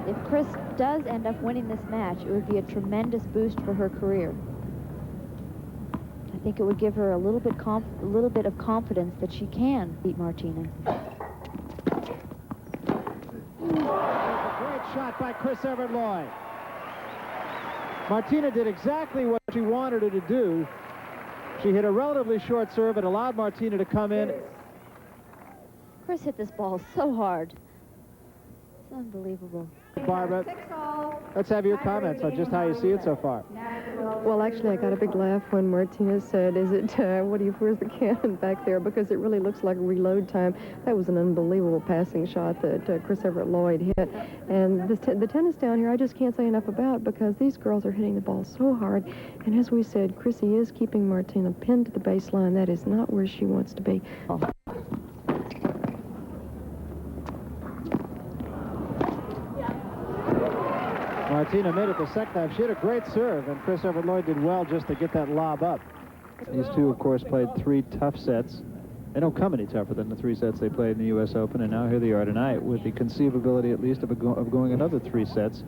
if Chris does end up winning this match, it would be a tremendous boost for her career. I think it would give her a little bit of confidence that she can beat Martina. A great shot by Chris Evert Lloyd. Martina did exactly what she wanted her to do. She hit a relatively short serve and allowed Martina to come in. Chris hit this ball so hard. It's unbelievable. Barbara, let's have your comments on just how you see it so far. Well, actually, I got a big laugh when Martina said, where's the cannon back there? Because it really looks like reload time. That was an unbelievable passing shot that Chris Evert Lloyd hit. And the tennis down here, I just can't say enough about, because these girls are hitting the ball so hard. And as we said, Chrissy is keeping Martina pinned to the baseline. That is not where she wants to be. Martina made it the second time. She had a great serve, and Chris Evert Lloyd did well just to get that lob up. These two, of course, played 3 tough sets. They don't come any tougher than the 3 sets they played in the U.S. Open, and now here they are tonight with the conceivability, at least, of going another 3 sets.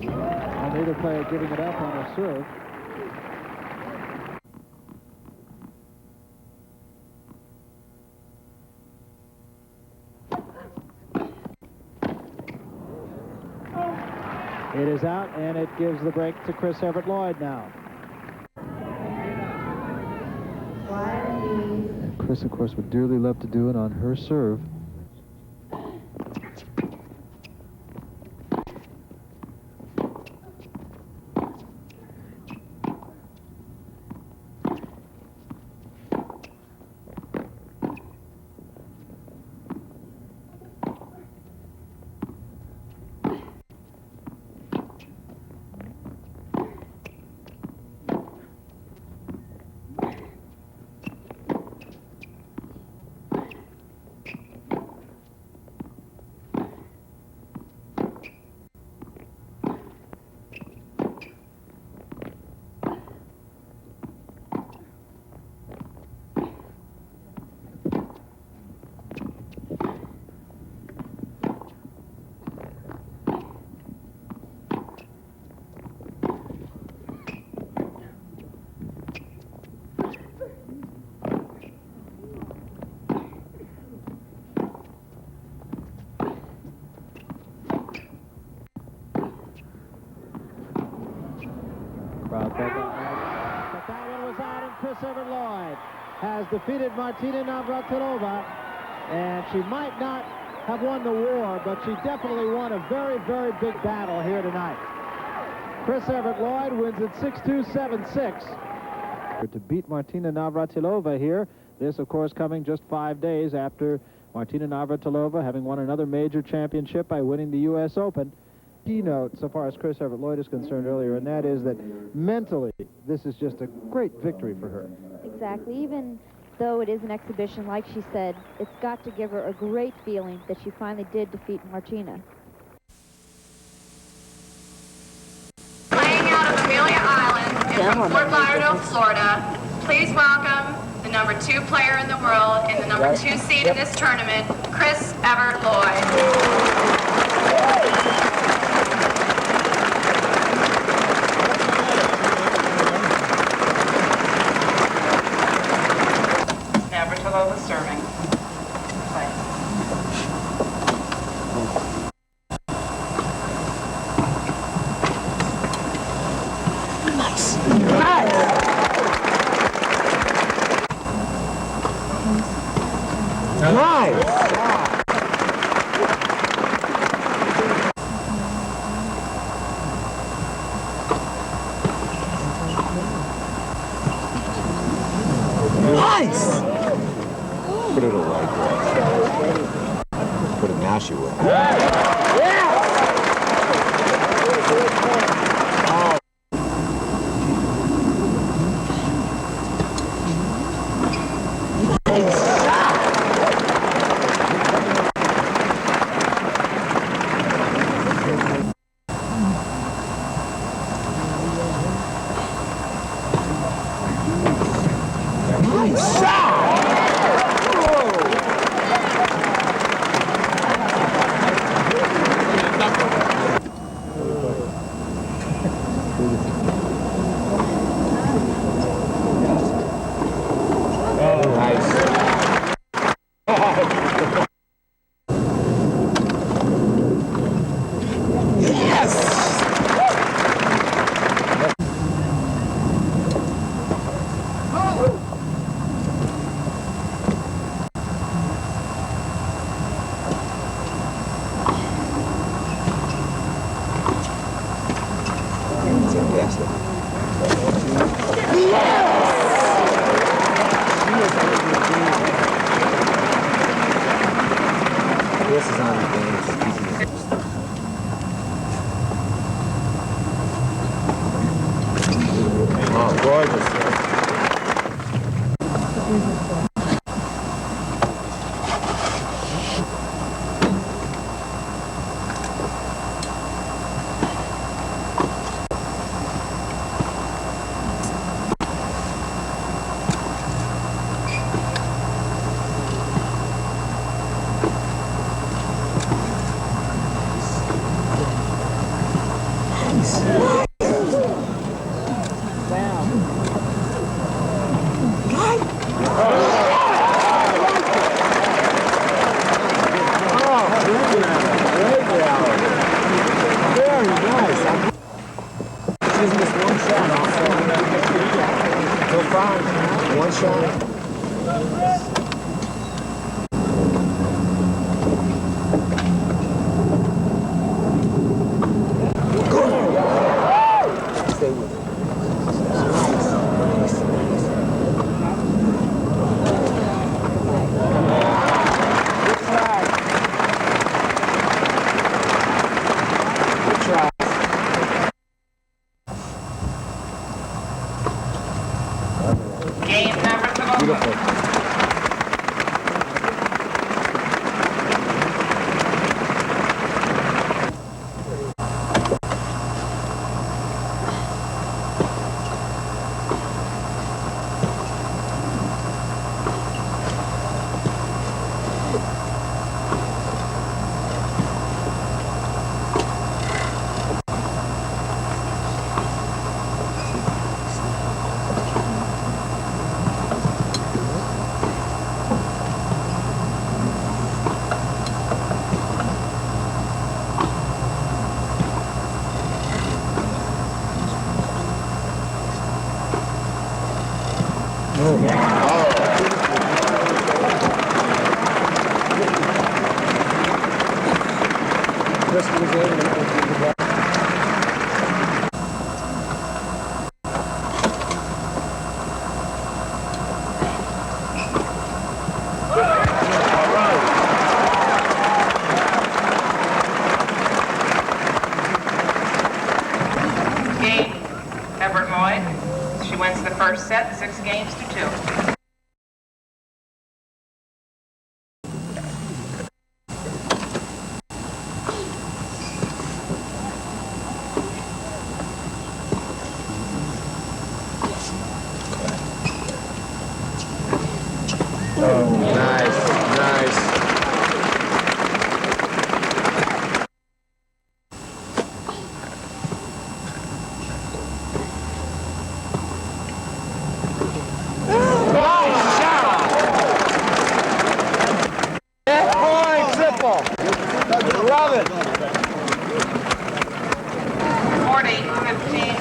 And neither player giving it up on her serve. It is out, and it gives the break to Chris Evert Lloyd now. And Chris, of course, would dearly love to do it on her serve. But that one was out, and Chris Evert Lloyd has defeated Martina Navratilova, and she might not have won the war, but she definitely won a very, very big battle here tonight. Chris Evert Lloyd wins it 6-2, 7-6. To beat Martina Navratilova here, this, of course, coming just 5 days after Martina Navratilova having won another major championship by winning the U.S. Open. Keynote, so far as Chris Evert Lloyd is concerned earlier, and that is that mentally, this is just a great victory for her. Exactly. Even though it is an exhibition, like she said, it's got to give her a great feeling that she finally did defeat Martina. Playing out of Amelia Island in Fort Lauderdale, Florida, please welcome the #2 player in the world and the #2 seed in this tournament, Chris Evert Lloyd. Navratilova serving. Nice. Nice. Put it away. Put it now, she will. Nice shot. Chris is on the game. Oh, gorgeous. One shot. Stay with it. Good try. Game Navratilova. Beautiful. Chris was able to Game Evert Lloyd. She wins the first set, 6-2. Nice, nice. Love it. 40-15.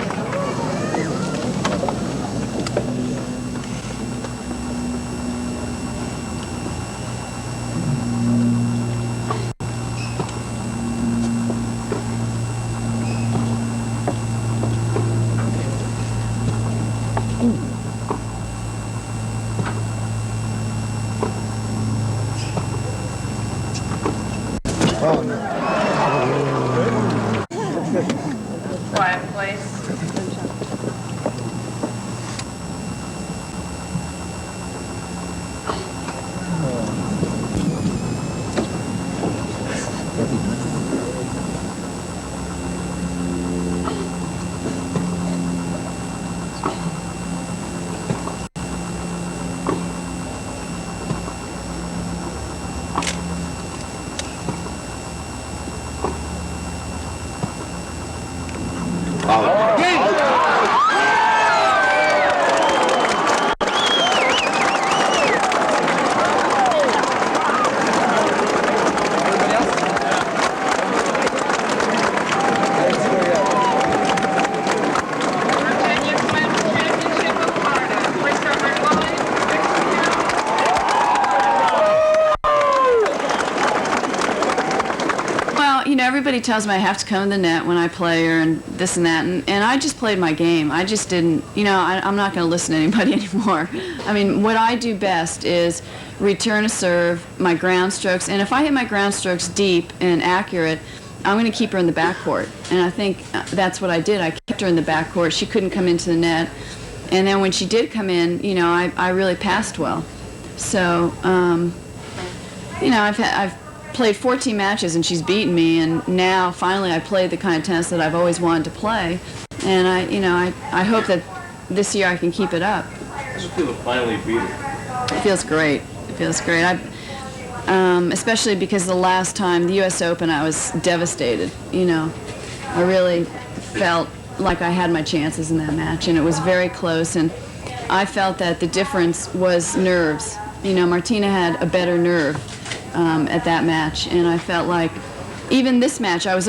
you know, everybody tells me I have to come to the net when I play her and this and that, and I just played my game. I just didn't, you know, I'm not going to listen to anybody anymore. I mean, what I do best is return a serve, my ground strokes, and if I hit my ground strokes deep and accurate, I'm going to keep her in the backcourt. And I think that's what I did. I kept her in the backcourt. She couldn't come into the net. And then when she did come in, you know, I really passed well. So, you know, I've played 14 matches and she's beaten me, and now finally I played the kind of tennis that I've always wanted to play. And I hope that this year I can keep it up. How does it feel to finally beat her? It feels great. It feels great. Especially because the last time, the U.S. Open, I was devastated. You know, I really felt like I had my chances in that match, and it was very close. And I felt that the difference was nerves. You know, Martina had a better nerve at that match, and I felt like even this match, I was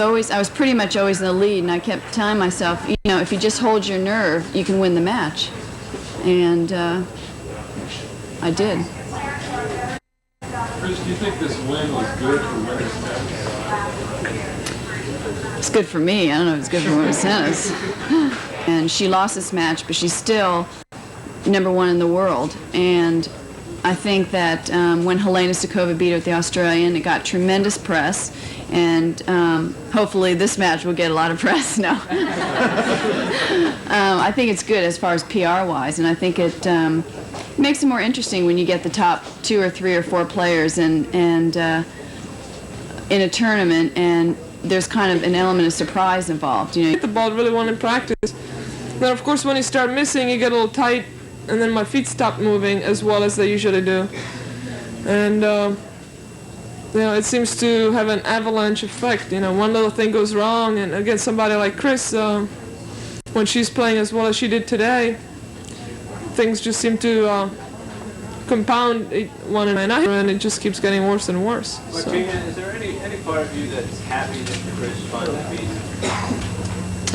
pretty much always in the lead, and I kept telling myself, you know, if you just hold your nerve, you can win the match. And I did. Chris, do you think this win was good for women's tennis? It's good for me. I don't know if it's good for women's tennis. And she lost this match, but she's still #1 in the world. And I think that when Helena Sukova beat her at the Australian, it got tremendous press. And hopefully this match will get a lot of press now. I think it's good as far as PR-wise, and I think it makes it more interesting when you get the top 2 or 3 or 4 players and in a tournament, and there's kind of an element of surprise involved. You know, the ball really well in practice. Then of course when you start missing, you get a little tight, and then my feet stop moving as well as they usually do. And you know, it seems to have an avalanche effect. You know, one little thing goes wrong, and against somebody like Chris, when she's playing as well as she did today, things just seem to compound one another, and it just keeps getting worse and worse. Martina, is there any part of you that's happy that Chris finally beat you?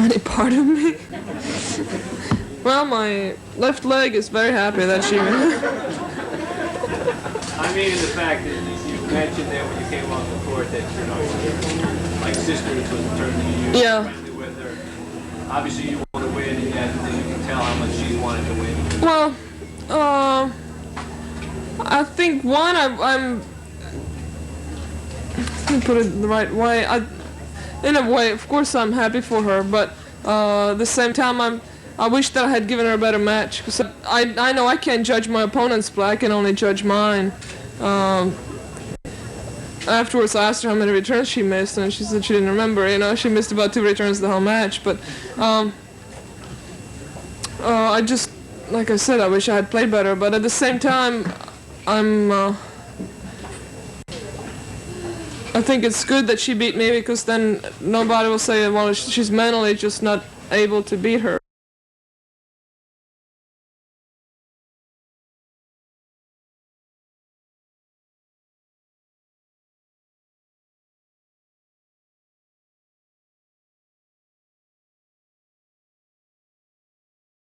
Any part of me? Well, my left leg is very happy that she... I mean, the fact that you mentioned that when you came off the court that, you know, like sisters was turning to you, yeah, friendly with her. Obviously you want to win, and you can tell how much she wanted to win. Well, I think one, I'm let me put it the right way. In a way, of course, I'm happy for her, but at the same time, I wish that I had given her a better match, because I know I can't judge my opponent's play. I can only judge mine. Afterwards, I asked her how many returns she missed, and she said she didn't remember. You know, she missed about 2 returns the whole match. But I just, like I said, I wish I had played better. But at the same time, I think it's good that she beat me, because then nobody will say, well, she's mentally just not able to beat her.